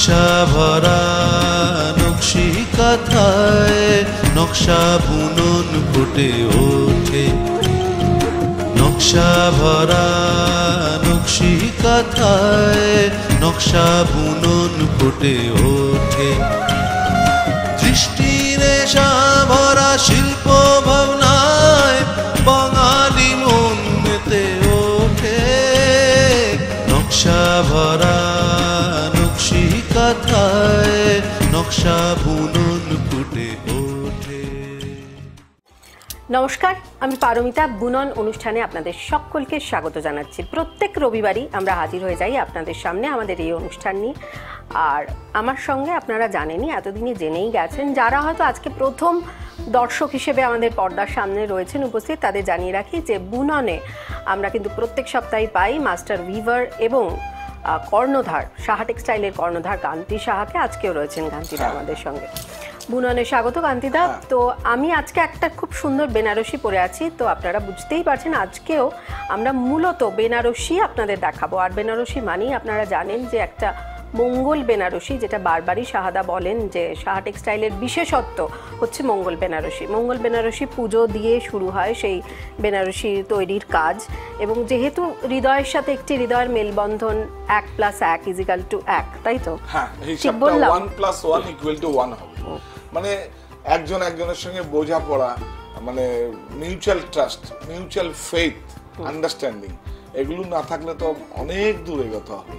নকশা ভরা নকশি কাঁথায় নকশা বুনন ফুটে ওঠে, নকশা ভরা নকশি কাঁথায় নকশা বুনন ফুটে ওঠে। দৃষ্টির নেশা ভরা শিল্প ভাবনায় বাঙালি মন মেতে ওঠে, নকশা ভরা নকশি কাঁথায় নকশা বুনন ফুটে ওঠে। নমস্কার, আমি পারমিতা। বুনন অনুষ্ঠানে আপনাদের সকলকে স্বাগত জানাচ্ছি। প্রত্যেক রবিবারই আমরা হাজির হয়ে যাই আপনাদের সামনে আমাদের এই অনুষ্ঠান নিয়ে। আর আমার সঙ্গে আপনারা জানেনই, এতদিনই জেনেই গেছেন, যারা হয়তো আজকে প্রথম দর্শক হিসেবে আমাদের পর্দার সামনে রয়েছেন উপস্থিত, তাদের জানিয়ে রাখি যে বুননে আমরা কিন্তু প্রত্যেক সপ্তাহে পাই মাস্টার উইভার এবং কর্ণধার, সাহা টেক্সটাইলের কর্ণধার কান্তি সাহাকে। আজকেও রয়েছেন কান্তিদা আমাদের সঙ্গে। বুননে স্বাগত কান্তিদা। তো আমি আজকে একটা খুব সুন্দর বেনারসি পরে আছি, তো আপনারা বুঝতেই পারছেন আজকেও আমরা মূলত বেনারসি আপনাদের দেখাবো। আর বেনারসি মানেই আপনারা জানেন যে একটা মঙ্গল বেনারসি, যেটা বারবারই সাহাদা বলেন যে সাহা টেক্সটাইলের বিশেষত্ব হচ্ছে মঙ্গল বেনারসি। মঙ্গল বেনারসি পুজো দিয়ে শুরু হয় সেই বেনারসি তৈরির কাজ, এবং যেহেতু হৃদয়ের সাথে একটি হৃদয়ের মেলবন্ধন 1+1=1, তাই তো? হ্যাঁ, হিসাবটা 1+1=1 হবে। মানে একজন একজনের সঙ্গে বোঝাপড়া, মানে mutual trust, mutual faith, understanding, এগুলো না থাকলে তো অনেক দূর এগোতে হবে।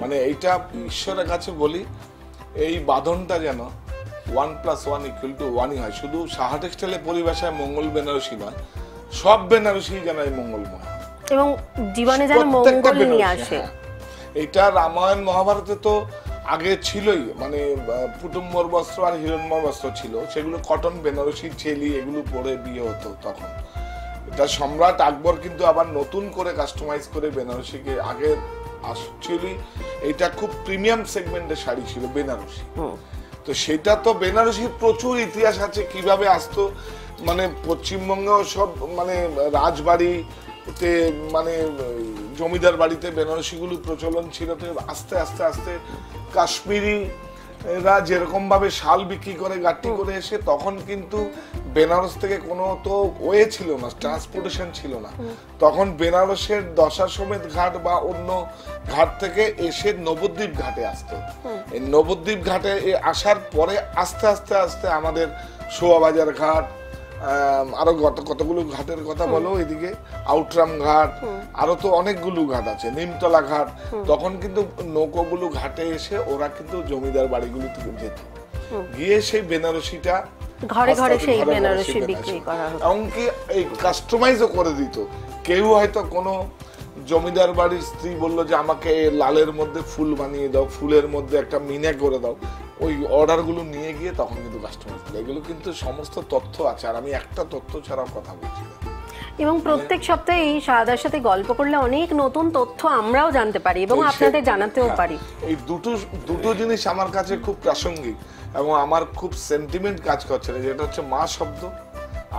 মানে এইটা ঈশ্বরের কাছে বলি, এই বাঁধনটা যেন 1+1=1 হয়। শুধু সাহা টেক্সটাইলের পরিভাষায় মঙ্গল বেনারসি নয়, সব বেনারসি যেন এই মঙ্গলময় এবং জীবনে যেন মঙ্গল নিয়ে আসে। এটা রামায়ণ মহাভারতে তো আগে ছিলই, মানে পুটুম্বর বস্ত্র আর হিরণ্ময় বস্ত্র ছিল, সেগুলো কটন বেনারসি চেলি এগুলো পরে বিয়ে হতো তখন। এটা সম্রাট আকবর কিন্তু আবার নতুন করে কাস্টমাইজ করে বেনারসিকে, আগে অ্যাকচুয়ালি এটা খুব প্রিমিয়াম সেগমেন্টের শাড়ি ছিল বেনারসি। তো সেটা তো বেনারসির প্রচুর ইতিহাস আছে, কিভাবে আসতো, মানে পশ্চিমবঙ্গ সব মানে রাজবাড়িতে, মানে জমিদার বাড়িতে বেনারসিগুলো প্রচলন ছিল। তো আস্তে আস্তে আস্তে কাশ্মীরিরা যেরকম ভাবে শাল বিক্রি করে গাটি করে এসে, তখন কিন্তু বেনারস থেকে কোনো তো ওয়ে ছিল না, ট্রান্সপোর্টেশন ছিল না। তখন বেনারসের দশাশ্বমেধ ঘাট বা অন্য ঘাট থেকে এসে নবদ্বীপ ঘাটে আসতো। এই নবদ্বীপ ঘাটে আসার পরে আস্তে আস্তে আস্তে আমাদের শোয়াবাজার ঘাট, আরো কতগুলো ঘাটের কথা বলো, এদিকে আউটরাম ঘাট, আরো তো অনেকগুলো ঘাট আছে, নিমতলা ঘাট। তখন কিন্তু নৌকোগুলো ঘাটে এসে ওরা কিন্তু জমিদার বাড়িগুলো থেকে যেত, গিয়ে সেই বেনারসিটা ঘরে ঘরে সেই বেনারসি বিক্রি করা হতো, এমনকি এই কাস্টমাইজও করে দিত। কেউ হয়তো কোনো জমিদার বাড়ির স্ত্রী বললো যে আমাকে লালের মধ্যে ফুল বানিয়ে দাও, ফুলের মধ্যে একটা মিনে করে দাও, ওই অর্ডারগুলো নিয়ে গিয়ে তখন কিন্তু কাস্টমাইজ করে। এগুলো কিন্তু সমস্ত তথ্য আছে, আর আমি একটা তথ্য ছাড়াও কথা বলছি না। এবং প্রত্যেক সপ্তাহে এই সাহাদার সাথে গল্প করলে অনেক নতুন তথ্য আমরাও জানতে পারি এবং আপনাদের জানাতেও পারি। এই দুটো জিনিস আমার কাছে খুব প্রাসঙ্গিক এবং আমার খুব সেন্টিমেন্ট কাজ করছে, যেটা হচ্ছে মা শব্দ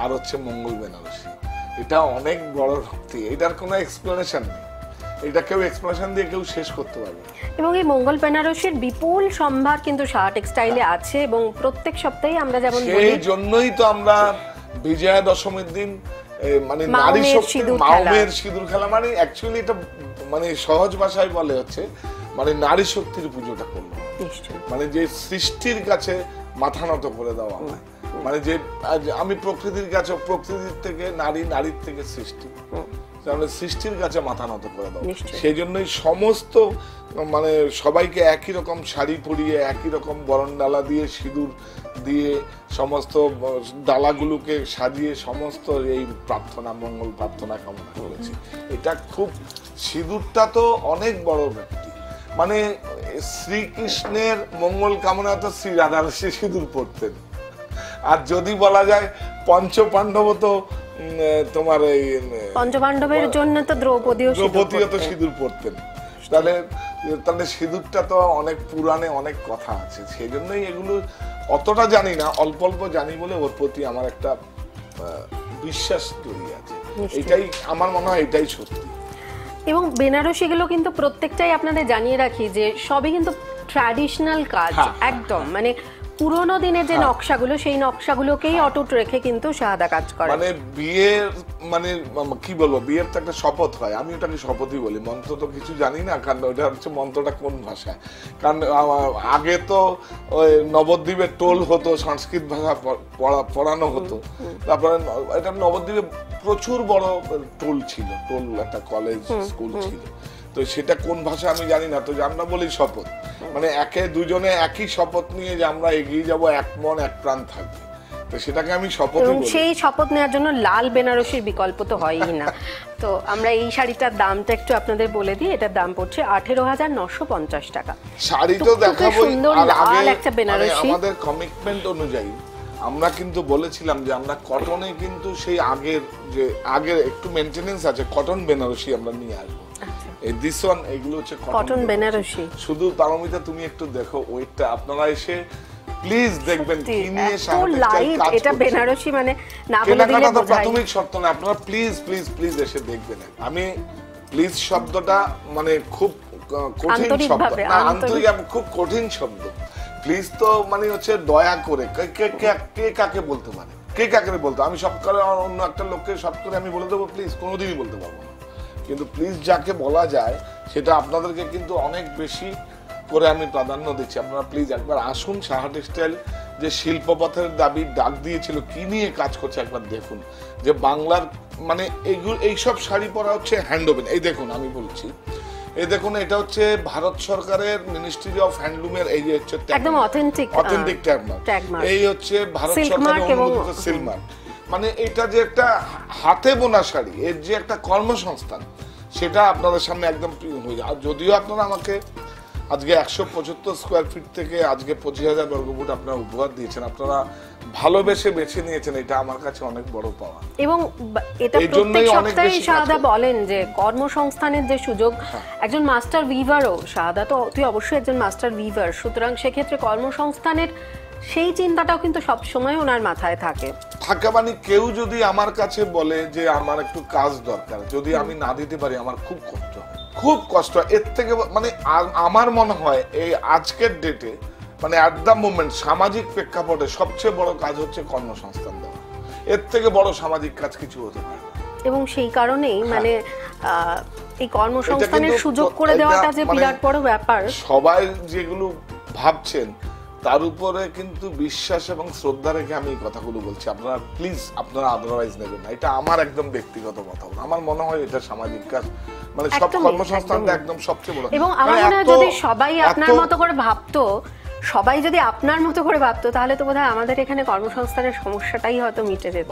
আর হচ্ছে মঙ্গল বেনারসি। এটা অনেক বড় শক্তি, এটার কোনো এক্সপ্লেনেশন নেই, এটা কেউ এক্সপ্লেনেশন দিয়ে কেউ শেষ করতে পারবে। এবং এই মঙ্গল বেনারসির বিপুল সম্ভার কিন্তু সাহা টেক্সটাইলে আছে, এবং প্রত্যেক সপ্তাহে আমরা যেমন বলি, সেই জন্যই তো আমরা বিজয়া দশমীর দিন মানে নারী শক্তি, মায়ের সিঁদুর খেলা, মানে অ্যাকচুয়ালি এটা মানে সহজ ভাষায় বলে হচ্ছে মানে নারী শক্তির পুজোটা করলো, মানে যে সৃষ্টির কাছে মাথা নত করে দেওয়া হয়। মানে যে আমি প্রকৃতির কাছে, প্রকৃতির থেকে নারী, নারীর থেকে সৃষ্টি, সৃষ্টির কাছে মাথা নত করে দাও। সেই জন্যই সমস্ত মানে সবাইকে একই রকম শাড়ি পরিয়ে, একই রকম বরণডালা দিয়ে, সিঁদুর দিয়ে, সমস্ত ডালাগুলোকে সাজিয়ে সমস্ত এই প্রার্থনা, মঙ্গল প্রার্থনা কামনা করেছি। এটা খুব, সিঁদুরটা তো অনেক বড় ব্যক্তি, মানে শ্রীকৃষ্ণের মঙ্গল কামনা তো শ্রী রাধারসী সিঁদুর পড়তেন। আর যদি বলা যায় পঞ্চপাণ্ডব তো তোমার এই পঞ্চপাণ্ডবের জন্য তো দ্রৌপদীও তো সিঁদুর পড়তেন। তাহলে সিঁদুরটা তো অনেক পুরাণে অনেক কথা আছে, সেই জন্যই এগুলো অতটা জানি না, অল্প অল্প জানি বলে ওর প্রতি আমার একটা বিশ্বাস তৈরি আছে। এটাই আমার মনে হয়, এটাই সত্যি। এবং বেনারসিগুলো কিন্তু প্রত্যেকটাই আপনাদের জানিয়ে রাখি যে সবই কিন্তু ট্র্যাডিশনাল কাজ, একদম মানে পুরোনো দিনের যে নকশাগুলো, সেই নকশাগুলোকেই অটুট রেখে কিন্তু শাহাদা কাজ করে। মানে বিয়ের মানে কি বলবো, বিয়ের তো একটা শপথ হয়, আমি ওটাকে শপথই বলি, মন্ত্র তো কিছু জানি না, কারণ ওটা হচ্ছে মন্ত্রটা কোন ভাষায়। কারণ আগে তো ওই নবদ্বীপে টোল হতো, সংস্কৃত ভাষা পড়ানো হতো, তারপরে এটা নবদ্বীপে প্রচুর বড় টোল ছিল, টোল একটা কলেজ স্কুল ছিল, তো সেটা কোন ভাষা আমি জানি না, তো আমরা বলি শপথ, মানে একে দুজনে একই শপথ নিয়ে যে আমরা এগিয়ে যাব, এক মন এক প্রাণ থাকবে, তো সেটাকে আমি শপথ বলি। সেই শপথ নেওয়ার জন্য লাল বেনারসির বিকল্প তো হয়ই না। তো আমরা এই শাড়িটার দামটা একটু আপনাদের বলে দিই, এটার দাম পড়ছে 18,950 টাকা। শাড়ি তো দেখাবো, আর আগে একটা বেনারসি আমাদের কমিটমেন্ট অনুযায়ী আমরা কিন্তু বলেছিলাম যে আমরা কটনে কিন্তু সেই আগের একটু মেইনটেনেন্স আছে, কটন বেনারসি আমরা নিয়ে আসবো। এই দিস ওয়ান, এগুলো হচ্ছে কটন বেনারসি। শুধু পারমিতা তুমি একটু দেখো ওইটা, আপনারা এসে প্লিজ দেখবেন কি নিয়ে এটা বেনারসি মানে না বলে দিলে বোঝাই। প্রাথমিক শর্ত না, আপনারা প্লিজ প্লিজ প্লিজ এসে দেখবেন। আমি প্লিজ শব্দটা মানে খুব কঠিন শব্দ না, আন্তরিক খুব কঠিন শব্দ। প্লিজ তো মানে হচ্ছে দয়া করে, কে কাকে বলতে পারে, কে কাকে বলতে, আমি সব করে অন্য একটা লোককে সব করে আমি বলে দেবো প্লিজ, কোনোদিনই বলতে পারবো না, কিন্তু প্লিজ যাকে বলা যায় সেটা আপনাদেরকে কিন্তু অনেক বেশি করে আমি প্রাধান্য দিচ্ছি। আপনারা প্লিজ একবার আসুন, সাহা টেক্সটাইল যে শিল্পপথের দাবি ডাক দিয়েছিল, কি নিয়ে কাজ করছে একবার দেখুন, যে বাংলার মানে এইসব শাড়ি পরা হচ্ছে হ্যান্ডওভেন। এই দেখুন আমি বলছি, এই দেখুন এটা হচ্ছে ভারত সরকারের মিনিস্ট্রি অফ হ্যান্ডলুমের এই যে হচ্ছে একদম অথেন্টিক ট্যাগমার্ক, এই হচ্ছে ভারত সরকারের অনুমোদিত সিলমার্ক। মানে এটা যে একটা হাতে বোনা শাড়ি, এর যে একটা কর্মসংস্থান, সেটা আপনাদের সামনে একদম হয়ে যায়। আর যদিও আপনারা আমাকে আজকে 175 স্কোয়ার ফিট থেকে আজকে 25,000 বর্গফুট আপনারা উপহার দিয়েছেন, আপনারা ভালোবেসে বেছে নিয়েছেন, এটা আমার কাছে অনেক বড় পাওয়া। এবং এটা প্রত্যেক সপ্তাহে শাহাদা বলেন যে কর্মসংস্থানের যে সুযোগ, একজন মাস্টার উইভারও, শাহাদা তো তুই অবশ্যই একজন মাস্টার উইভার, সুতরাং সেক্ষেত্রে কর্মসংস্থানের সেই চিন্তাটাও কিন্তু সব সময় ওনার মাথায় থাকে। মানে কেউ যদি আমার কাছে বলে যে আমার একটু কাজ দরকার, যদি আমি না দিতে পারি, আমার খুব কষ্ট হয়, খুব কষ্ট হয়। এর থেকে মানে আমার মনে হয় এই আজকের ডেটে মানে অ্যাট দ্য মোমেন্ট সামাজিক প্রেক্ষাপটে সবচেয়ে বড় কাজ হচ্ছে কর্মসংস্থান দেওয়া, এর থেকে বড় সামাজিক কাজ কিছু হতে পারে না। এবং সেই কারণেই মানে এই কর্মসংস্থানের সুযোগ করে দেওয়াটা যে বিরাট বড় ব্যাপার। সবাই যেগুলো ভাবছেন তার উপরে কিন্তু বিশ্বাস এবং শ্রদ্ধা রেখে আমি এই কথাগুলো বলছি, আপনারা প্লিজ আপনারা আদারওয়াইজ নেবেন না, এটা আমার একদম ব্যক্তিগত কথা। আমার মনে হয় এটা সামাজিক কাজ, মানে সব কর্মসংস্থানটা একদম সবচেয়ে বড়। এবং আমার মনে হয় যদি সবাই আপনার মতো করে ভাবতো, সবাই যদি আপনার মতো করে ভাবতো, তাহলে তো বোধহয় আমাদের এখানে কর্মসংস্থানের সমস্যাটাই হয়তো মিটে যেত।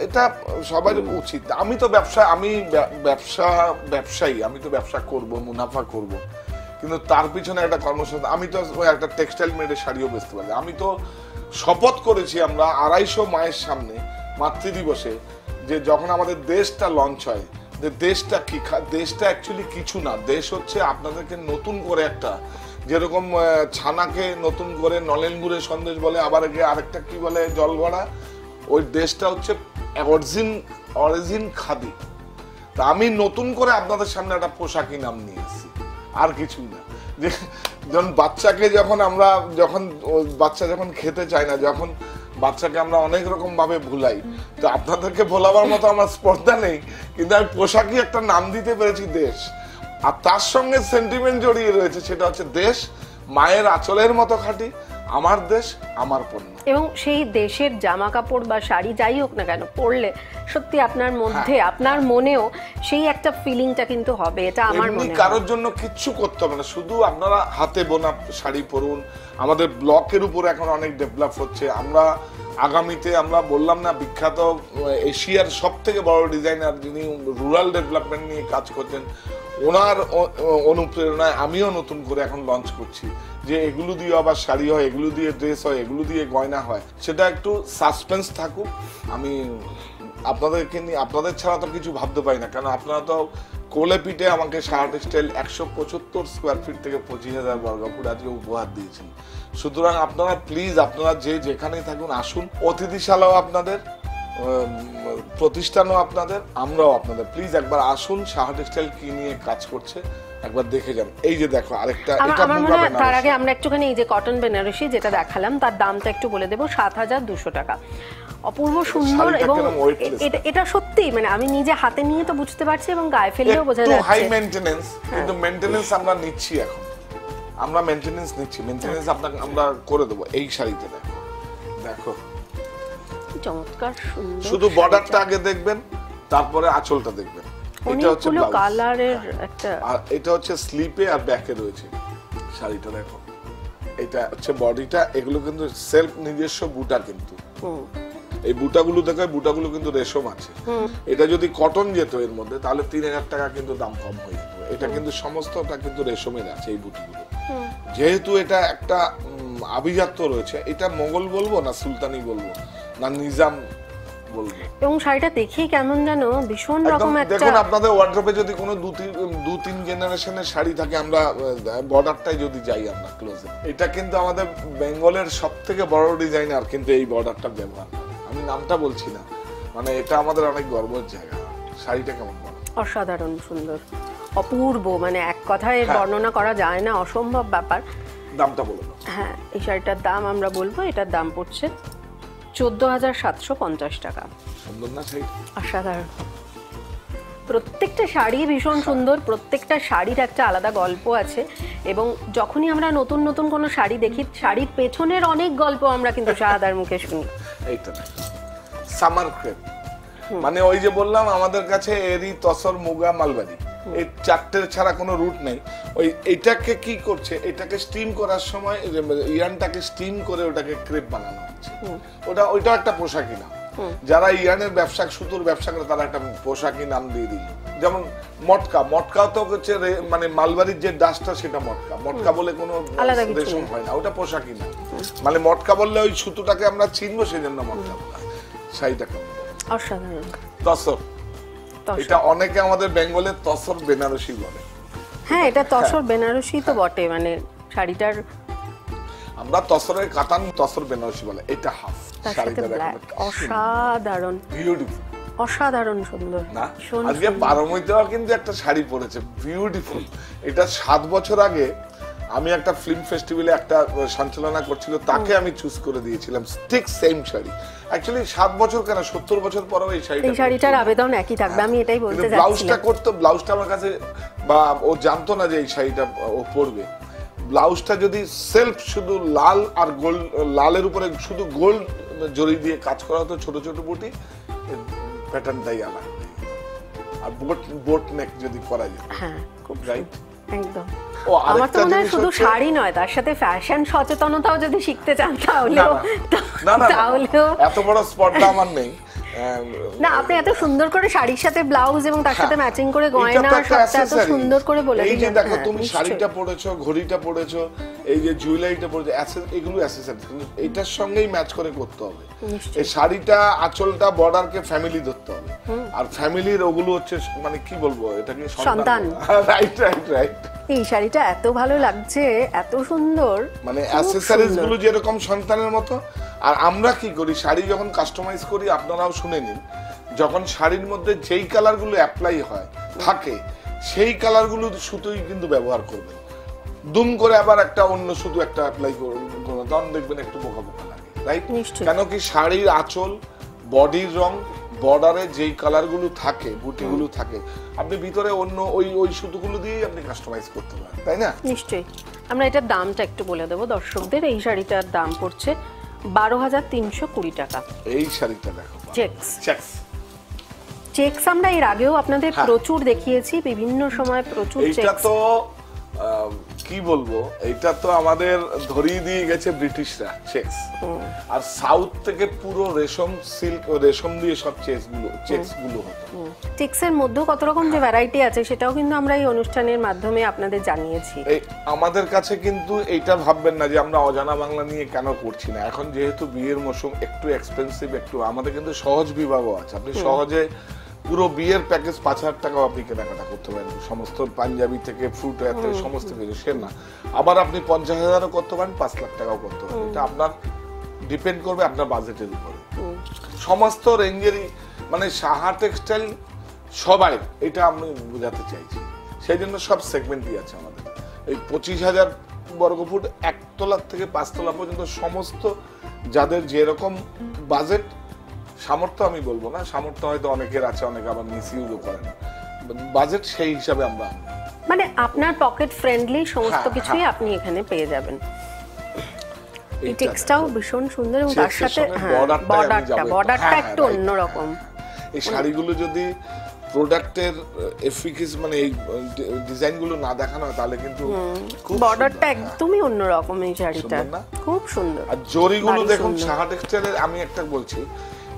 এটা সবার উচিত। আমি তো ব্যবসায়ী, আমি তো ব্যবসা করব, মুনাফা করব, কিন্তু তার পিছনে একটা কর্মসংস্থান। আমি তো একটা টেক্সটাইল মেডের শাড়িও বেচতে পারি। আমি তো শপথ করেছি আমরা 250 মায়ের সামনে মাতৃদিবসে, যে যখন আমাদের দেশটা লঞ্চ হয়, যে দেশটা কি, দেশটা অ্যাকচুয়ালি কিছু না, দেশ হচ্ছে আপনাদেরকে নতুন করে একটা, যেরকম ছানাকে নতুন করে নলেন গুড়ের সন্দেশ বলে, আবার আরেকটা কি বলে জল ভরা, ওই দেশটা হচ্ছে অরিজিন খাদি। তা আমি নতুন করে আপনাদের সামনে একটা পোশাকি নাম নিয়ে এসেছি, আর কিছুই না। যে যখন বাচ্চাকে যখন বাচ্চা যখন খেতে চায় না, যখন বাচ্চাকে আমরা অনেক রকম ভাবে ভুলাই, তো আপনাদেরকে ভোলাবার মতো আমার স্পর্ধা নেই, কিন্তু আমি পোশাকি একটা নাম দিতে পেরেছি দেশ, আর তার সঙ্গে সেন্টিমেন্ট জড়িয়ে রয়েছে, সেটা হচ্ছে দেশ মায়ের আঁচলের মতো খাঁটি, আমার দেশ আমার পণ্য। এবং সেই দেশের জামা কাপড় বা শাড়ি যাই হোক না কেন পরলে সত্যি আপনার মধ্যে আপনার মনেও সেই একটা ফিলিংটা কিন্তু হবে, এটা আমার মনে হয়। কারোর জন্য কিচ্ছু করতে হবে না, শুধু আপনারা হাতে বোনা শাড়ি পরুন। আমাদের ব্লকের উপর এখন অনেক ডেভেলপ হচ্ছে। আমরা আগামীতে আমরা বললাম না, বিখ্যাত এশিয়ার সব থেকে বড় ডিজাইনার যিনি রুরাল ডেভেলপমেন্ট নিয়ে কাজ করছেন, ওনার অনুপ্রেরণায় আমিও নতুন করে এখন লঞ্চ করছি, যে এগুলো দিয়ে আবার শাড়ি হয়, এগুলো দিয়ে ড্রেস হয়, এগুলো দিয়ে গয়না হয়। সেটা একটু সাসপেন্স থাকুক। আমি আপনাদেরকে নিয়ে, আপনাদের ছাড়া তো কিছু ভাবতে পারি না, কারণ আপনারা তো কোলে পিঠে আমাকে সাহা টেক্সটাইল 175 স্কোয়ার ফিট থেকে 25,000 বর্গফুট আজকে উপহার দিয়েছেন। সুতরাং আপনারা প্লিজ, আপনারা যেখানেই থাকুন আসুন, অতিথিশালাও আপনাদের, প্রতিষ্ঠানও আপনাদের, আমরাও আপনাদের, প্লিজ একবার আসুন। সাহা টেক্সটাইল কি নিয়ে কাজ করছে একবার দেখে যান। এই যে দেখো আরেকটা, এটা আমার মনে হয় তার আগে আমরা একটুখানি এই যে কটন বেনারসি যেটা দেখালাম তার দামটা একটু বলে দেবো, 7,200 টাকা। অপূর্ব সুন্দর, এবং এটা সত্যি মানে আমি নিজে হাতে নিয়ে তো বুঝতে পারছি এবং গায়ে ফেললেও বোঝা যাচ্ছে হাই মেইনটেনেন্স, কিন্তু মেইনটেনেন্স আমরা নিচ্ছি এখন, আমরা মেইনটেনেন্স নিচ্ছি, মেইনটেনেন্স আপনাকে আমরা করে দেব। এই শাড়িতে দেখো, দেখো চমৎকার সুন্দর, শুধু বর্ডারটা আগে দেখবেন, তারপরে আঁচলটা দেখবেন। এটা হচ্ছে কালারের একটা, আর এটা হচ্ছে স্লিপে আর ব্যাকে রয়েছে শাড়িটা দেখো। এটা হচ্ছে বডিটা, এগুলো কিন্তু সেলফ নিজস্ব বুটা, কিন্তু এই বুটাগুলো দেখো, বুটাগুলো কিন্তু রেশম আছে। এটা যদি কটন যেত এর মধ্যে তাহলে 3,000 টাকা কিন্তু দাম কম হয়ে যেত। এটা কিন্তু সমস্তটা কিন্তু রেশমের আছে এই বুটিগুলো। যেহেতু এটা একটা আভিজাত্য রয়েছে, এটা মোগল বলবো না সুলতানি বলবো না নিজাম বলবো। এবং শাড়িটা দেখেই কেমন যেন ভীষণ রকম একটা, দেখুন আপনাদের ওয়ার্ড্রোবে যদি কোনো 2-3 জেনারেশনের শাড়ি থাকে, আমরা বর্ডারটাই যদি যাই আমরা ক্লোজে, এটা কিন্তু আমাদের বেঙ্গলের সবথেকে বড় ডিজাইনার কিন্তু এই বর্ডারটা ব্যবহার করে। আমি নামটা বলছি না, মানে এটা আমাদের অনেক গর্বের জায়গা। শাড়িটা কেমন? অসাধারণ সুন্দর, অপূর্ব, মানে এক কথায় বর্ণনা করা যায় না, অসম্ভব ব্যাপার। দামটা বলে দাও। হ্যাঁ, এই শাড়িটার দাম আমরা বলবো, এটার দাম পড়ছে 14,750 টাকা। সুন্দর না শাড়ি? অসাধারণ, প্রত্যেকটা শাড়ি ভীষণ সুন্দর, প্রত্যেকটা শাড়ির একটা আলাদা গল্প আছে, এবং যখনই আমরা নতুন নতুন কোনো শাড়ি দেখি, শাড়ির পেছনের অনেক গল্প আমরা কিন্তু শাহাদার মুখে শুনি। এইটা সামার ক্রেপ, মানে ওই যে বললাম আমাদের কাছে এরি, তসর, মুগা, মালবারি, এই চারটের ছাড়া কোনো রুট নেই। ওই এটাকে কি করছে, এটাকে স্টিম করার সময় ইয়ানটাকে স্টিম করে ওটাকে ক্রেপ বানানো হচ্ছে। ওইটা একটা পোশাকি নাম। যারা ইয়ানের ব্যবসা, সুতোর ব্যবসা করে, তারা একটা পোশাকি নাম দিয়ে দিল। যেমন মটকা, মটকা তো হচ্ছে মানে মালবারির যে ডাস্টটা সেটা মটকা, মটকা বলে কোনো রেশম হয় না, ওটা পোশাকি নাম। মানে মটকা বললে ওই সুতোটাকে আমরা চিনবো, সেজন্য মটকা বলা। শাড়িটা কেমন? অসাধারণ। তসর, এটা অনেকে আমাদের বেঙ্গলের তসর বেনারসি বলে। হ্যাঁ, এটা তসর বেনারসি তো বটে, মানে শাড়িটার আমরা তসরের কাতান, তসর বেনারসি বলে। এটা হাফ শাড়িটা দেখো, অসাধারণ, বিউটিফুল, অসাধারণ সুন্দর না? আজকে পারমিতাও কিন্তু একটা শাড়ি পরেছে, বিউটিফুল। এটা 7 বছর আগে আমি একটা ফিল্ম ফেস্টিভ্যালে একটা সঞ্চালনা করছিল, তাকে আমি চুজ করে দিয়েছিলাম ঠিক সেম শাড়ি। অ্যাকচুয়ালি 7 বছর কেন, 70 বছর পরেও এই শাড়িটার আবেদন একই থাকবে, আমি এটাই বলতে যাচ্ছিলাম। ব্লাউজটা করতো, ব্লাউজটা আমার কাছে, বা ও জানতো না যে এই শাড়িটা ও পরবে। ব্লাউজটা যদি সেলফ শুধু লাল আর গোল্ড, লালের উপরে শুধু গোল্ড জরি দিয়ে কাজ করা হতো, ছোট ছোট বুটি, প্যাটার্নটাই আলাদা। আর বোট নেক যদি করা যেত, হ্যাঁ খুব রাইট, একদম। আমার তো মনে হয় শুধু শাড়ি নয়, তার সাথে ফ্যাশন সচেতনতাও যদি শিখতে চান তাহলেও এত বড় স্পটটা আমার নেই। না, আপনি এত সুন্দর করে শাড়ির সাথে ব্লাউজ এবং তার সাথে ম্যাচিং করে গয়না সবটা এত সুন্দর করে বলে দিলেন। এই যে দেখো, তুমি শাড়িটা পরেছো, ঘড়িটা পরেছো, এই যে জুয়েলারিটা পরেছো, এগুলো অ্যাকসেসরিজ, কিন্তু এটার সঙ্গেই ম্যাচ করে করতে হবে। এই শাড়িটা, আঁচলটা, বর্ডারকে ফ্যামিলি ধরতে হবে, আর ফ্যামিলির ওগুলো হচ্ছে মানে কি বলবো, এটাকে সন্তান। Right right right. এই শাড়িটা এত ভালো লাগছে, এত সুন্দর, মানে অ্যাকসেসরিজ গুলো যেরকম সন্তানের মতো। আর আমরা কি করি, শাড়ি যখন কাস্টমাইজ করি, আপনারাও শুনে নিন, যখন শাড়ির মধ্যে যেই কালারগুলো অ্যাপ্লাই হয় থাকে, সেই কালারগুলো সুতোই কিন্তু ব্যবহার করবেন। দুম করে আবার একটা অন্য সুতো একটা অ্যাপ্লাই করবেন, তখন দেখবেন একটু বোকা বোকা লাগে, রাইট? কেন কি শাড়ির আঁচল, বডির রং, বর্ডারে যেই কালারগুলো থাকে, বুটিগুলো থাকে, আপনি ভিতরে অন্য ওই সুতোগুলো দিয়েই আপনি কাস্টমাইজ করতে পারেন, তাই না? নিশ্চয়ই। আমরা এটার দামটা একটু বলে দেবো দর্শকদের। এই শাড়িটার দাম পড়ছে 12,320 টাকা। এই শাড়িটা দেখো, চেকস, চেকস আমরা এর আগেও আপনাদের প্রচুর দেখিয়েছি, বিভিন্ন সময় প্রচুর চেকস। এটা তো কি বলবো, এটা তো আমাদের ধরিয়ে দিয়ে গেছে ব্রিটিশরা, চেকস। আর সাউথ থেকে পুরো রেশম, সিল্ক, রেশম দিয়ে সব চেকস গুলো হতো। চেকসের মধ্যে কত রকম যে ভ্যারাইটি আছে, সেটাও কিন্তু আমরা এই অনুষ্ঠানের মাধ্যমে আপনাদের জানিয়েছি। আমাদের কাছে কিন্তু এইটা ভাববেন না যে আমরা অজানা বাংলা নিয়ে কেন করছি না। এখন যেহেতু বিয়ের মৌসুম, একটু এক্সপেন্সিভ, একটু আমাদের কিন্তু সহজ বিভাগও আছে। আপনি সহজে পুরো বিয়ের প্যাকেজ 5,000 টাকাও আপনি কেনাকাটা করতে পারেন, সমস্ত পাঞ্জাবি থেকে ফ্রুট থেকে সমস্ত কিছু, সে না। আবার আপনি 50,000ও করতে পারেন, 5 লাখ টাকাও করতে পারেন। এটা আপনার ডিপেন্ড করবে আপনার বাজেটের উপরে। সমস্ত রেঞ্জেরই, মানে সাহা টেক্সটাইল সবাই, এটা আমি বোঝাতে চাইছি, সেই জন্য সব সেগমেন্টই আছে আমাদের। এই 25,000 বর্গফুট 1 তলা থেকে 5 তলা পর্যন্ত সমস্ত যাদের যেরকম বাজেট সামর্থ্য, আমি বলবো না সামর্থ্য, হয়তো অনেকের আছে, অনেকে আবার মিসইউজও করেন, বাজেট সেই হিসাবে আমরা মানে আপনার পকেট ফ্রেন্ডলি সমস্ত কিছুই আপনি এখানে পেয়ে যাবেন। এই টেক্সটাও ভীষণ সুন্দর এবং তার সাথে বর্ডারটা একটু অন্যরকম। এই শাড়িগুলো যদি প্রোডাক্টের এফিকেসি মানে এই ডিজাইনগুলো না দেখানো হয় তাহলে কিন্তু বর্ডারটা একদমই অন্যরকম। এই শাড়িটা খুব সুন্দর। আর জরিগুলো দেখুন সাহা টেক্সটাইলের, আমি একটা বলছি,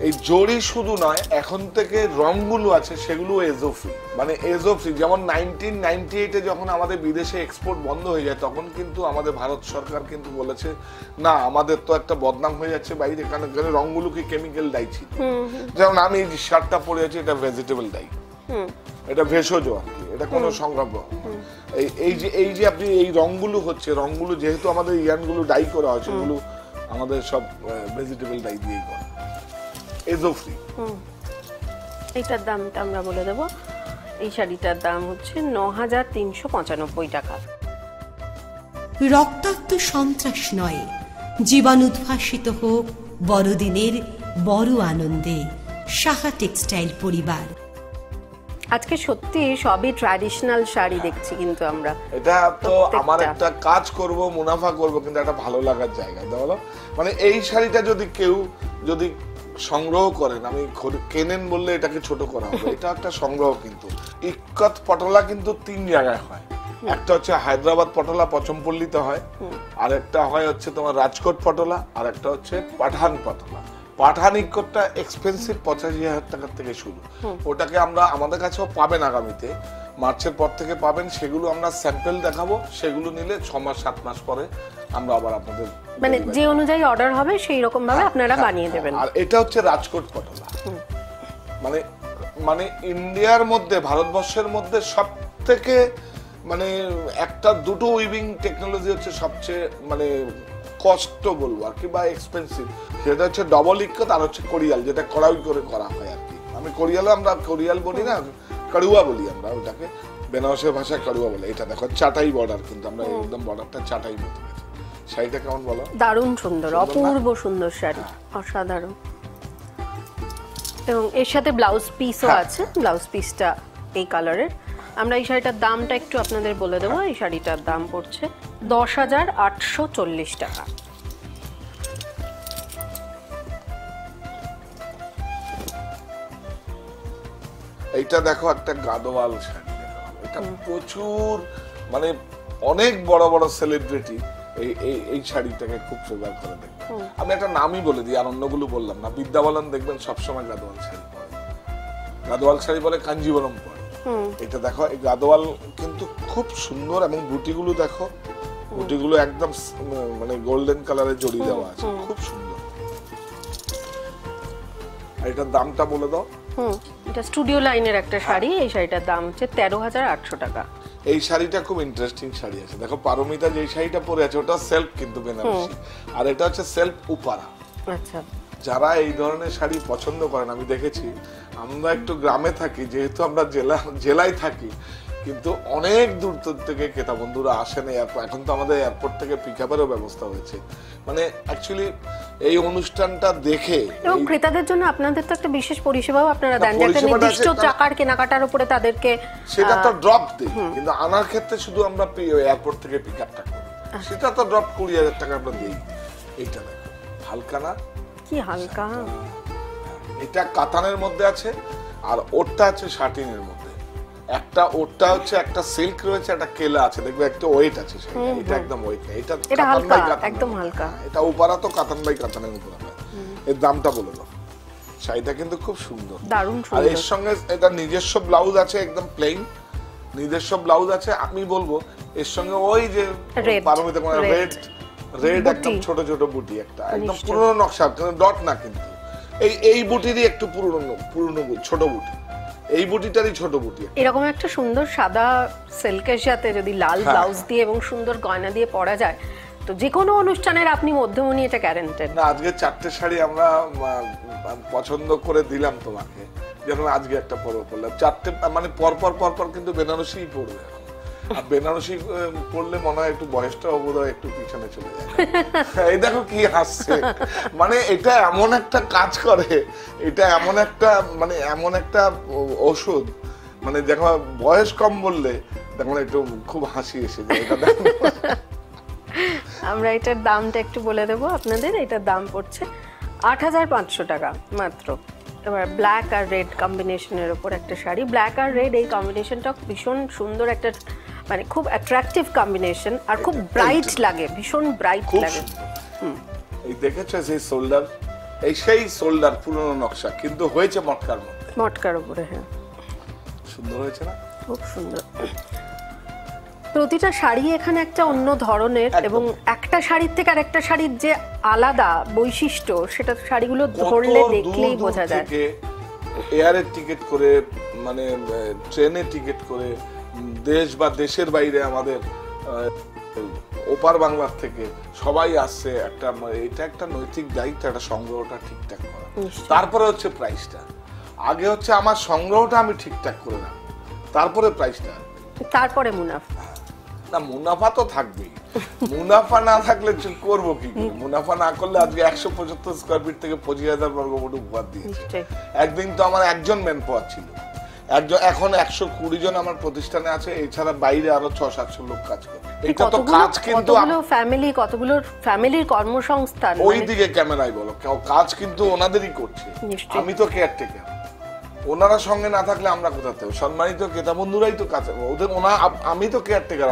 এই জরি শুধু নয়, এখন থেকে রংগুলো আছে সেগুলো এজোফ্রি, মানে এজোফ্রি। যেমন 1998-এ যখন আমাদের বিদেশে এক্সপোর্ট বন্ধ হয়ে যায় তখন কিন্তু আমাদের ভারত সরকার কিন্তু বলেছে না, আমাদের তো একটা বদনাম হয়ে যাচ্ছে বাইরে, কারণ রংগুলো কি কেমিক্যাল ডাই ছিল। যেমন আমি এই শার্টটা পরে আছি, এটা ভেজিটেবল ডাই, এটা ভেষজ আর কি, এটা কোনো সংগ্রাম। এই যে আপনি এই রংগুলো হচ্ছে, রংগুলো যেহেতু আমাদের ইয়ানগুলো ডাই করা হয় সেগুলো আমাদের সব ভেজিটেবল ডাই দিয়েই করা, এজোফ্রি। এইটার দামটা আমরা বলে দেব। এই শাড়িটার দাম হচ্ছে 9,395 টাকা। রক্তাক্ত সন্ত্রাস নয়, জীবাণুদ্ভাসিত হোক বড়দিনের বড় আনন্দে। সাহা টেক্সটাইল পরিবার। আজকে সত্যি সবই ট্র্যাডিশনাল শাড়ি দেখছি, কিন্তু আমরা এটা তো আমার একটা কাজ করব, মুনাফা করব, কিন্তু একটা ভালো লাগার জায়গা বলো। মানে এই শাড়িটা যদি কেউ যদি সংগ্রহ করেন, আমি কেনেন বললে এটাকে ছোট করা হবে, এটা একটা সংগ্রহ। কিন্তু ইক্কত পটোলা কিন্তু 3 জায়গায় হয়। একটা হচ্ছে হায়দ্রাবাদ পটোলা পচমপল্লিতে হয়, আর একটা হয় হচ্ছে তোমার রাজকোট পটোলা, আর একটা হচ্ছে পাঠান পটোলা। পাঠান ইক্কতটা এক্সপেন্সিভ, 85,000 টাকার থেকে শুরু। ওটাকে আমরা আমাদের কাছেও পাবেন আগামীতে, মার্চের পর থেকে পাবেন। সেগুলো আমরা স্যাম্পল দেখাবো, সেগুলো নিলে 6 মাস 7 মাস পরে আমরা আবার আপনাদের মানে যে অনুযায়ী অর্ডার হবে সেই রকম ভাবে আপনারা বানিয়ে দেবেন। আর এটা হচ্ছে রাজকোট পটোলা, মানে মানে ইন্ডিয়ার মধ্যে, ভারতবর্ষের মধ্যে সবথেকে মানে একটা দুটো উইভিং টেকনোলজি হচ্ছে সবচেয়ে মানে কষ্ট বলবো আর কি, বা এক্সপেন্সিভ। সেটা হচ্ছে ডবল ইক্কত, আর হচ্ছে কোরিয়াল, যেটা কড়াই করে করা হয় আর কি। আমি কোরিয়াল, আমরা কোরিয়াল বলি না, কাড়ুয়া বলি আমরা ওটাকে, বেনারসের ভাষায় কাড়ুয়া বলে। এটা দেখো চাটাই বর্ডার, কিন্তু আমরা একদম বর্ডারটা চাটাই মতো গেছে। শাড়িটা কেমন বলো? দারুণ সুন্দর, অপূর্ব সুন্দর শাড়ি, অসাধারণ। এবং এর সাথে ব্লাউজ পিসও আছে, ব্লাউজ পিসটা এই কালারের। আমরা এই শাড়িটার দামটা একটু আপনাদের বলে দেবো। এই শাড়িটার দাম পড়ছে 10,840 টাকা। এইটা দেখো একটা গাদোয়াল শাড়ি, এটা প্রচুর মানে অনেক বড় বড় সেলিব্রিটি এই শাড়িটাকে খুব ফেভার করে দেখবেন। আমি একটা নামই বলে দিই, আর অন্যগুলো বললাম না। বিদ্যা বালান দেখবেন সবসময় গাদোয়াল শাড়ি পরে, গাদোয়াল শাড়ি বলে কাঞ্জিবরম পরে। এটা দেখো, এই গাদোয়াল কিন্তু খুব সুন্দর, এবং বুটিগুলো দেখো, বুটিগুলো একদম মানে গোল্ডেন কালারে জড়ি দেওয়া আছে, খুব সুন্দর। আর এটার দামটা বলে দাও। এটা স্টুডিও লাইনের একটা শাড়ি। এই শাড়িটার দাম হচ্ছে 13,800 টাকা। এই শাড়িটা খুব ইন্টারেস্টিং শাড়ি আছে। দেখো পারমিতা যে শাড়িটা পরে আছে ওটা সেলফ কিন্তু বেনারসি, আর এটা হচ্ছে সেলফ উপারা। আচ্ছা, যারা এই ধরনের শাড়ি পছন্দ করেন, আমি দেখেছি, আমরা একটু গ্রামে থাকি, যেহেতু আমরা জেলায় থাকি, কিন্তু অনেক দূর থেকে ক্রেতা বন্ধুরা আসেন। এখন তো আমাদের এয়ারপোর্ট থেকে পিকআপেরও ব্যবস্থা হয়েছে। মানে অ্যাকচুয়ালি এই অনুষ্ঠানটা দেখে, এবং ক্রেতাদের জন্য আপনাদের তো একটা বিশেষ পরিষেবাও আপনারা দেন, যে একটা নির্দিষ্ট টাকার কেনাকাটার উপরে তাদেরকে সেটা তো ড্রপ দিই, কিন্তু আনার ক্ষেত্রে শুধু আমরা এয়ারপোর্ট থেকে পিকআপটা করি, সেটা তো ড্রপ 20,000 টাকা আমরা দিই। এইটা দেখো হালকা না, কি হালকা। এটা কাতানের মধ্যে আছে, আর ওরটা আছে শাটিনের মধ্যে। একটা ওরটা হচ্ছে একটা সিল্ক রয়েছে, একটা কেলা আছে, দেখবে একটা ওয়েট আছে। এটা একদম ওয়েট না, এটা কাতান বাই কাতান, একদম হালকা। এটা উপারা তো কাতান বাই কাতানের উপর হয়। এর দামটা বলে দাও। শাড়িটা কিন্তু খুব সুন্দর, দারুণ সুন্দর। আর এর সঙ্গে এটা নিজস্ব ব্লাউজ আছে, একদম প্লেন নিজস্ব ব্লাউজ আছে। আমি বলবো এর সঙ্গে ওই যে পারমিতা কোন রেড একদম ছোট ছোট বুটি, একটা একদম পুরনো নকশা, ডট না, কিন্তু এই বুটিরই একটু পুরনো ছোট বুটি, এই বুটিটারই ছোট বুটি। এরকম একটা সুন্দর সাদা সিল্কের সাথে যদি লাল ব্লাউজ দিয়ে এবং সুন্দর গয়না দিয়ে পরা যায়, তো যে কোনো অনুষ্ঠানের আপনি মধ্যমণি, এটা গ্যারান্টেড। না, আজকে 4টে শাড়ি আমরা পছন্দ করে দিলাম তোমাকে, যেমন আজকে একটা পরব করলাম, 4টে মানে পরপর কিন্তু বেনারসিই পড়বে এখন। আর বেনারসি পড়লে মনে হয় একটু বয়সটা বোধহয় একটু পিছনে চলে যায়। এই দেখো কি হাসছে, মানে এটা এমন একটা কাজ করে, এটা এমন একটা মানে এমন একটা ওষুধ, মানে দেখো বয়স কম বললে দেখো একটু খুব হাসি এসে যায়। এটা দেখো আমরা এটার দামটা একটু বলে দেবো আপনাদের। এটার দাম পড়ছে ৮৫০০ টাকা মাত্র। এবার ব্ল্যাক আর রেড কম্বিনেশনের ওপর একটা শাড়ি, ব্ল্যাক আর রেড এই কম্বিনেশনটা ভীষণ সুন্দর একটা, মানে খুব অ্যাট্রাকটিভ কম্বিনেশন, আর খুব ব্রাইট লাগে, ভীষণ ব্রাইট লাগে। এই দেখেছো সেই শোল্ডার, এই সেই শোল্ডার পুরনো নকশা, কিন্তু হয়েছে মটকার মধ্যে, মটকার উপরে। হ্যাঁ, সুন্দর হয়েছে না? খুব সুন্দর। প্রতিটা শাড়ি এখানে একটা অন্য ধরনের, এবং একটা শাড়ির থেকে আরেকটা শাড়ির যে আলাদা বৈশিষ্ট্য সেটা শাড়িগুলো ধরলে দেখলেই বোঝা যায়। এয়ারের টিকিট করে, মানে ট্রেনের টিকিট করে, দেশ বা দেশের বাইরে আমাদের ওপার বাংলার থেকে সবাই আসছে। একটা এটা একটা নৈতিক দায়িত্ব, একটা সংগ্রহটা ঠিকঠাক করা। তারপরে হচ্ছে প্রাইসটা, আগে হচ্ছে আমার সংগ্রহটা আমি ঠিকঠাক করে রাখবো, তারপরে প্রাইসটা, তারপরে মুনাফা। না মুনাফা তো থাকবেই, মুনাফা না থাকলে করবো কি করে? মুনাফা না করলে আজকে ১৭৫ স্কোয়ার ফিট থেকে ২৫,০০০ বর্গফুট উপহার দিয়েছে। একদিন তো আমার একজন ম্যান পাওয়ার ছিল, এখন ১২০ জন আমার প্রতিষ্ঠানে আছে, এছাড়া বাইরে আরো ৬০০-৭০০ লোক কাজ করে। এটা তো কাজ, কিন্তু কতগুলো ফ্যামিলির কর্মসংস্থান, ওই দিকে ক্যামেরায় বলো, কাজ কিন্তু ওনাদেরই করছে, আমি তো কেয়ারটেকার। ওনারা সঙ্গে না থাকলে আমরা কোথা থেকে? সম্মানিত ক্রেতা বন্ধুরাই তো কাছে ওদের, আমি তো কেয়ারটেকার।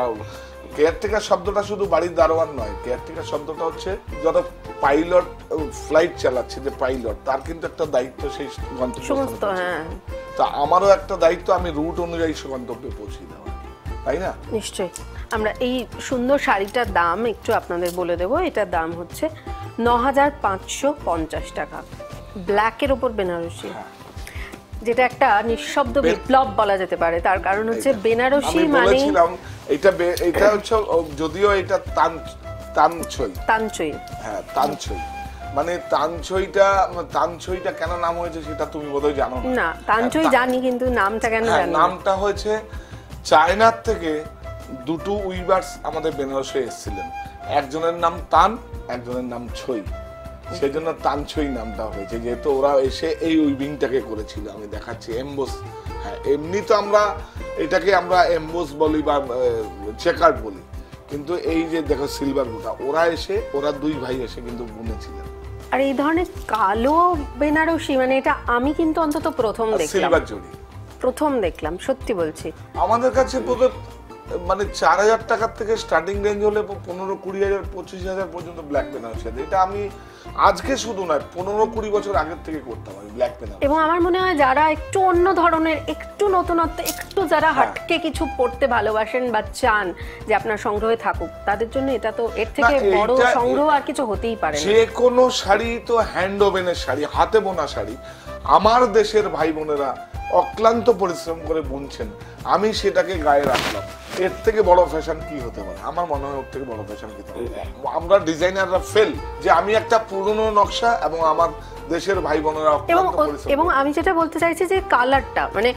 কেয়ারটেকার শব্দটা শুধু বাড়ির দারোয়ান নয়, কেয়ারটেকার শব্দটা হচ্ছে যত পাইলট ফ্লাইট চালাচ্ছে, যে পাইলট, তার কিন্তু একটা দায়িত্ব সেই গন্তব্যে। তা আমারও একটা দায়িত্ব, আমি রুট অনুযায়ী সে গন্তব্যে পৌঁছে দেওয়া, তাই না? নিশ্চয়ই। আমরা এই সুন্দর শাড়িটার দাম একটু আপনাদের বলে দেবো। এটার দাম হচ্ছে ৯৫৫০ টাকা, ব্ল্যাকের ওপর বেনারসি, যেটা একটা নিঃশব্দ বিপ্লব বলা যেতে পারে। তার কারণ হচ্ছে বেনারসি মানে এটা হচ্ছে, যদিও এটা তানছই, হ্যাঁ তানছই, মানে তানছইটা কেন নাম হয়েছে সেটা তুমি বোধহয় জানো না? তানছই জানি, কিন্তু নামটা কেন জানি না। নামটা হয়েছে চায়নার থেকে দুটো উইভার্স আমাদের বেনারসে এসেছিলেন, একজনের নাম তান, একজনের নাম ছই, সেই জন্য তানছই নামটা হয়েছে, যেহেতু ওরা এসে এই উইভিংটাকে করেছিল। আমি দেখাচ্ছি এমবোস, হ্যাঁ এমনি তো আমরা এটাকে আমরা এমবোস বলি বা চেকার্ড বলি, কিন্তু এই যে দেখো সিলভার বুটা, ওরা দুই ভাই এসে কিন্তু বুনেছিলেন। আর এই ধরনের কালো বেনারসি, মানে এটা আমি কিন্তু অন্তত প্রথম দেখলাম, সিলভার জড়ি প্রথম দেখলাম, সত্যি বলছি। আমাদের কাছে মানে ৪,০০০ টাকার থেকে স্টার্টিং রেঞ্জ হলে ১৫-২০,০০০ ২৫,০০০ পর্যন্ত ব্ল্যাক বেনারসি। এটা আমি আজকে শুধু নয়, ১৫-২০ বছর আগের থেকে করতাম আমি ব্ল্যাক বেনারসি। এবং আমার মনে হয় যারা একটু অন্য ধরনের, একটু নতুনত্ব, একটু যারা হাটকে কিছু পড়তে ভালোবাসেন বা চান যে আপনার সংগ্রহে থাকুক, তাদের জন্য এটা তো এর থেকে বড় সংগ্রহ আর কিছু হতেই পারে না। যে কোনো শাড়ি তো হ্যান্ড ওভেনের শাড়ি, হাতে বোনা শাড়ি, আমার দেশের ভাই বোনেরা অক্লান্ত পরিশ্রম করে বুনছেন, আমি সেটাকে গায়ে রাখলাম। এর থেকে বড় ফ্যাশন কি হতে পারে? আমার মনে হয় ওর থেকে বড় ফ্যাশন কি হতে পারে? আমরা ডিজাইনাররা ফেল যে আমি একটা পুরনো নকশা এবং আমার দেশের ভাই বোনেরা অক্লান্ত পরিশ্রম। এবং আমি যেটা বলতে চাইছি যে কালারটা, মানে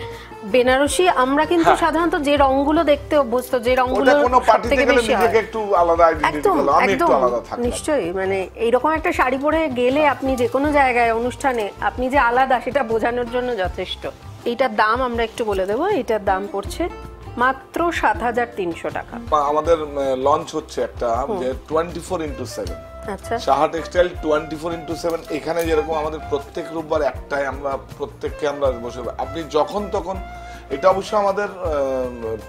বেনারসি আমরা কিন্তু সাধারণত যে রংগুলো দেখতে অভ্যস্ত, যে রংগুলো সবথেকে বেশি হয়, একটু আলাদা আইডেন্টিটি হলো, আমি একটু আলাদা থাকলাম। নিশ্চয়ই, মানে এইরকম একটা শাড়ি পরে গেলে আপনি যে কোনো জায়গায় অনুষ্ঠানে আপনি যে আলাদা সেটা বোঝানোর জন্য যথেষ্ট। এইটার দাম আমরা একটু বলে দেবো। এইটার দাম পড়ছে মাত্র ৭৩০০ টাকা। আমাদের লঞ্চ হচ্ছে একটা যে 24x7, আচ্ছা সাহা টেক্সটাইল 24x7। এখানে যেরকম আমাদের প্রত্যেক রোববার একটাই আমরা প্রত্যেককে আমরা বসে, আপনি যখন তখন, এটা অবশ্য আমাদের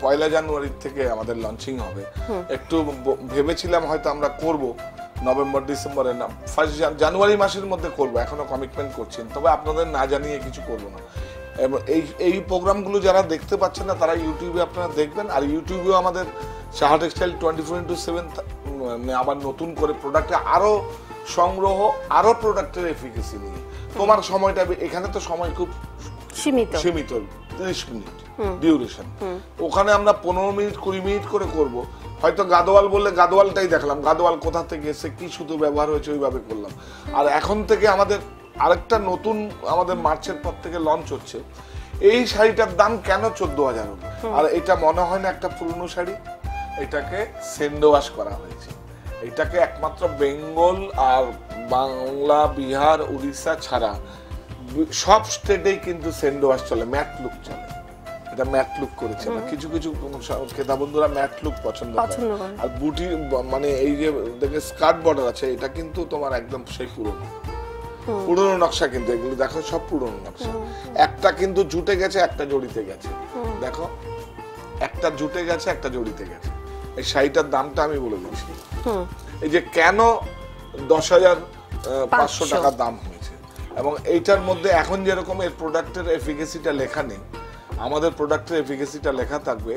১লা জানুয়ারি থেকে আমাদের লঞ্চিং হবে। একটু ভেবেছিলাম হয়তো আমরা করব নভেম্বর ডিসেম্বরে, না 1 জানুয়ারি মাসের মধ্যে করব, এখনো কমিটমেন্ট করছেন, তবে আপনাদের না জানিয়ে কিছু করব না। এবং এই প্রোগ্রামগুলো যারা দেখতে পাচ্ছেন না তারা ইউটিউবে আপনারা দেখবেন, আর ইউটিউবেও আমাদের সাহা টেক্সটাইল 24x7 আবার নতুন করে প্রোডাক্টে আরো সংগ্রহ, আরো প্রোডাক্টের এফিকেসি নিয়ে। তোমার সময়টা এখানে তো সময় খুব সীমিত, 30 মিনিট ডিউরেশন, ওখানে আমরা 15 মিনিট 20 মিনিট করে করব। হয়তো গাদোয়াল বললে গাদোয়ালটাই দেখলাম, গাদোয়াল কোথা থেকে এসে কি সুতো ব্যবহার হয়েছে ওইভাবে করলাম। আর এখন থেকে আমাদের আরেকটা নতুন, আমাদের মার্চের পর থেকে লঞ্চ হচ্ছে, এই শাড়িটার দাম কেন 14,000 হলো? আর এটা মনে হয় না একটা পুরনো শাড়ি, এটাকে সেন্ডো ওয়াশ করা হয়েছে। এটাকে একমাত্র বেঙ্গল আর বাংলা, বিহার, উড়িষ্যা ছাড়া সব স্টেটেই কিন্তু সেন্ডো ওয়াশ চলে, ম্যাট লুক চলে। এটা ম্যাট লুক করেছে না, কিছু কিছু ক্রেতা বন্ধুরা ম্যাট লুক পছন্দ করে। আর বুটি মানে এই যে দেখে স্কার্ট বর্ডার আছে, এটা কিন্তু তোমার একদম সেই পুরনো নকশা, কিন্তু এগুলো দেখো সব পুরনো নকশা। একটা কিন্তু জুটে গেছে, একটা জড়িতে গেছে, দেখো একটা জুটে গেছে, একটা জড়িতে গেছে। এই শাড়িটার দামটা আমি বলে দিচ্ছি, এই যে কেন 10,500 টাকা দাম হয়েছে। এবং এইটার মধ্যে এখন যেরকম এর প্রোডাক্টের এফিকেসিটা লেখা নেই, আমাদের প্রোডাক্টের এফিকেসিটা লেখা থাকবে,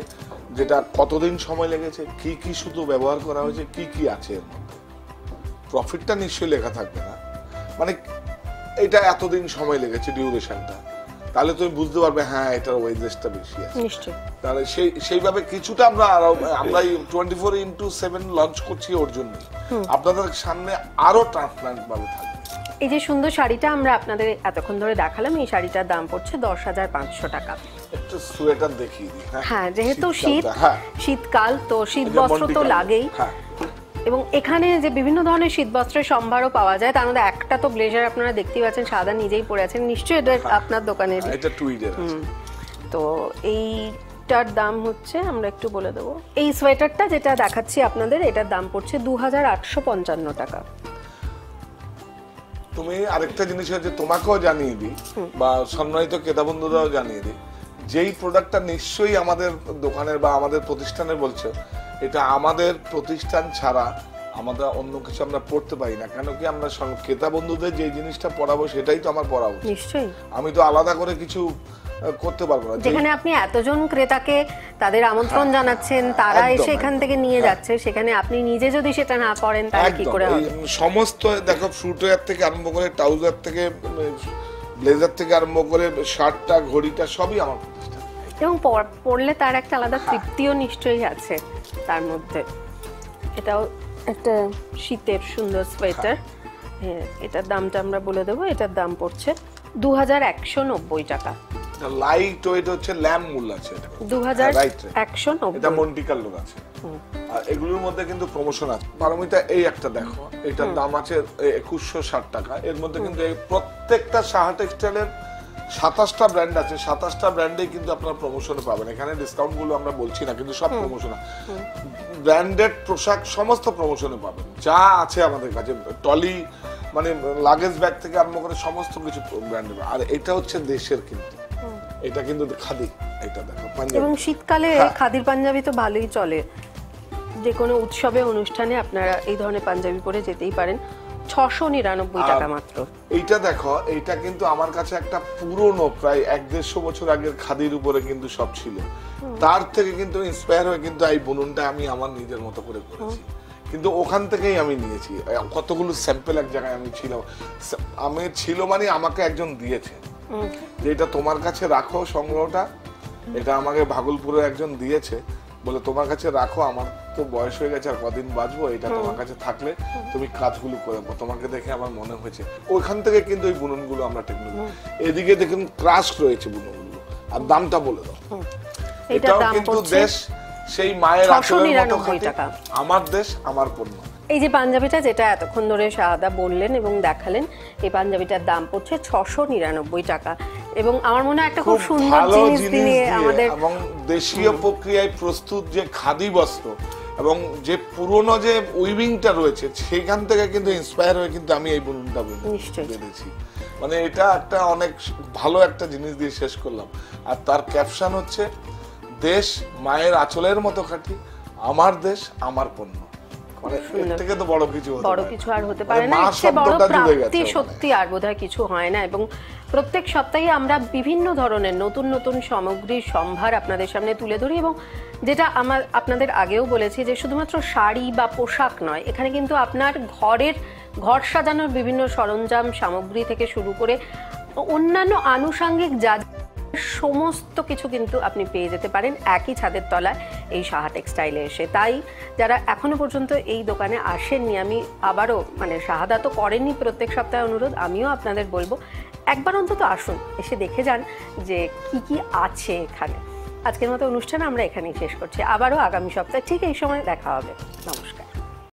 যেটা কতদিন সময় লেগেছে, কি কি শুধু ব্যবহার করা হয়েছে, কি কি আছে এর মধ্যে। প্রফিটটা নিশ্চয়ই লেখা থাকবে না, মানে এটা এতদিন সময় লেগেছে ডিউরেশনটা, তাহলে তুমি বুঝতে পারবে হ্যাঁ এটার ওয়েজেসটা বেশি আছে নিশ্চয়ই। তাহলে সেইভাবে কিছুটা আমরা 24/7 লঞ্চ করছি ওর জন্য, আপনাদের সামনে আরো ট্রান্সপারেন্ট ভাবে থাকবে। এই যে সুন্দর শাড়িটা আমরা আপনাদের এতক্ষণ ধরে দেখালাম, এই শাড়িটার দাম পড়ছে 10,500 টাকা। একটু সোয়েটার দেখিয়ে দিই। হ্যাঁ, যেহেতু শীতকাল তো শীত বস্ত্র তো লাগেই, এবং এখানে যে বিভিন্ন ধরনের শীত বস্ত্রের সম্ভারও পাওয়া যায়, তার মধ্যে একটা তো ব্লেজার আপনারা দেখতেই পাচ্ছেন, সাদা, নিজেই পরে আছেন, নিশ্চয়ই এটা আপনার দোকানের। এটা টুইডের আছে। তো এইটার দাম হচ্ছে, আমরা একটু বলে দেবো, এই সোয়েটারটা যেটা দেখাচ্ছি আপনাদের, এটার দাম পড়ছে 2,855 টাকা। তুমি আরেকটা জিনিস হচ্ছে তোমাকেও জানিয়ে দিই, বা সম্মানিত ক্রেতা বন্ধুরাও জানিয়ে দিই, যেই প্রোডাক্টটা নিশ্চয়ই আমাদের দোকানের বা আমাদের প্রতিষ্ঠানের বলছে, এটা আমাদের প্রতিষ্ঠান ছাড়া আমাদের অন্য কিছু আমরা পড়তে পারি না। কেন কি, আমরা ক্রেতা বন্ধুদের যে জিনিসটা পড়াবো সেটাই তো আমার পড়া উচিত। নিশ্চয়ই আমি তো আলাদা করে কিছু করতে পারবো না। যেখানে আপনি এতজন ক্রেতাকে তাদের আমন্ত্রণ জানাচ্ছেন, তারা এসে এখান থেকে নিয়ে যাচ্ছে, সেখানে আপনি নিজে যদি সেটা না করেন তাহলে কি করে হবে? সমস্ত দেখো, ফুটওয়্যার থেকে আরম্ভ করে, ট্রাউজার থেকে, ব্লেজার থেকে আরম্ভ করে, শার্টটা, ঘড়িটা সবই আমার প্রতিষ্ঠান। এবং পরলে তার একটা আলাদা তৃপ্তিও নিশ্চয়ই আছে তার মধ্যে। এটাও একটা শীতের সুন্দর সোয়েটার। হ্যাঁ, এটার দামটা আমরা বলে দেবো, এটার দাম পড়ছে 2,190 টাকা। লাইট ওয়েট হচ্ছে ল্যাম্প মূল আছে, 2,190। এটা মন্টি কার্লোর আছে। আর এগুলোর মধ্যে কিন্তু প্রমোশন আছে। পারমিতা এই একটা দেখো, এটার দাম আছে 2,160 টাকা। এর মধ্যে কিন্তু প্রত্যেকটা সাহা টেক্সটাইলের 27টা ব্র্যান্ড আছে, 27টা ব্র্যান্ডেই কিন্তু আপনারা প্রমোশনে পাবেন। এখানে ডিসকাউন্ট গুলো আমরা বলছি না, কিন্তু সব প্রমোশন, ব্র্যান্ডেড পোশাক সমস্ত প্রমোশনে পাবেন, যা আছে আমাদের কাছে। টলি মানে লাগেজ ব্যাগ থেকে আরম্ভ করে সমস্ত কিছু ব্র্যান্ডের। আর এটা হচ্ছে দেশের, কিন্তু এটা কিন্তু খাদি। এটা দেখো, এবং শীতকালে খাদির পাঞ্জাবি তো ভালোই চলে, যে কোনো উৎসবে অনুষ্ঠানে আপনারা এই ধরনের পাঞ্জাবি পরে যেতেই পারেন। 699 টাকা মাত্র। এইটা দেখো, এইটা কিন্তু আমার কাছে একটা পুরনো প্রায় 1-150 বছর আগের খাদির উপরে কিন্তু সব ছিল। তার থেকে কিন্তু ইন্সপায়ার হয়ে কিন্তু এই বুননটা আমি আমার নিজের মতো করে করেছি, কিন্তু ওখান থেকেই আমি নিয়েছি। কতগুলো স্যাম্পল এক জায়গায় আমি ছিল মানে আমাকে একজন দিয়েছে, যে এটা তোমার কাছে রাখো সংগ্রহটা। এটা আমাকে ভাগলপুরে একজন দিয়েছে, বলে তোমার কাছে রাখো, আমার তো বয়স হয়ে গেছে, আর কদিন বাঁচবো, এটা তোমার কাছে থাকলে তুমি কাজগুলো করে। তোমাকে দেখে আমার মনে হয়েছে, ওইখান থেকে কিন্তু এই বুননগুলো আমরা টেকনোলজি। এদিকে দেখুন ক্রাশ রয়েছে বুননগুলো। আর দামটা বলে দাও। এটাও কিন্তু দেশ সেই মায়ের আঁচলের মতো খাঁটি, আমার দেশ আমার পণ্য। এই যে পাঞ্জাবিটা, যেটা এতক্ষণ ধরে শাহাদা বললেন এবং দেখালেন, এই পাঞ্জাবিটার দাম পড়ছে 699 টাকা। এবং আমার মনে হয় একটা খুব সুন্দর জিনিস দিয়ে আমাদের, এবং দেশীয় প্রক্রিয়ায় প্রস্তুত যে খাদি বস্ত্র এবং যে পুরনো যে উইভিংটা রয়েছে, সেখান থেকে কিন্তু ইন্সপায়ার হয়ে কিন্তু আমি এই বুননটা বেঁধেছি। মানে এটা একটা অনেক ভালো একটা জিনিস দিয়ে শেষ করলাম। আর তার ক্যাপশন হচ্ছে, দেশ মায়ের আঁচলের মতো খাঁটি, আমার দেশ আমার পণ্য। মানে এর থেকে তো বড় কিছু আর হতে পারে না। এর বড় প্রাপ্তি সত্যি আর বোধহয় কিছু হয় না। এবং প্রত্যেক সপ্তাহে আমরা বিভিন্ন ধরনের নতুন নতুন সামগ্রীর সম্ভার আপনাদের সামনে তুলে ধরি। এবং যেটা আপনাদের আগেও বলেছি, যে শুধুমাত্র শাড়ি বা পোশাক নয়, এখানে কিন্তু আপনার ঘর সাজানোর বিভিন্ন সরঞ্জাম সামগ্রী থেকে শুরু করে অন্যান্য আনুষঙ্গিক যা সমস্ত কিছু কিন্তু আপনি পেয়ে যেতে পারেন একই ছাদের তলায় এই সাহা টেক্সটাইলে এসে। তাই যারা এখনো পর্যন্ত এই দোকানে আসেননি, আমি আবারও, মানে শাহাদা তো করেননি প্রত্যেক সপ্তাহে অনুরোধ, আমিও আপনাদের বলবো একবার অন্তত আসুন, এসে দেখে যান যে কি কি আছে এখানে। আজকের মতো অনুষ্ঠান আমরা এখানেই শেষ করছি। আবারও আগামী সপ্তাহে ঠিক এই সময় দেখা হবে। নমস্কার।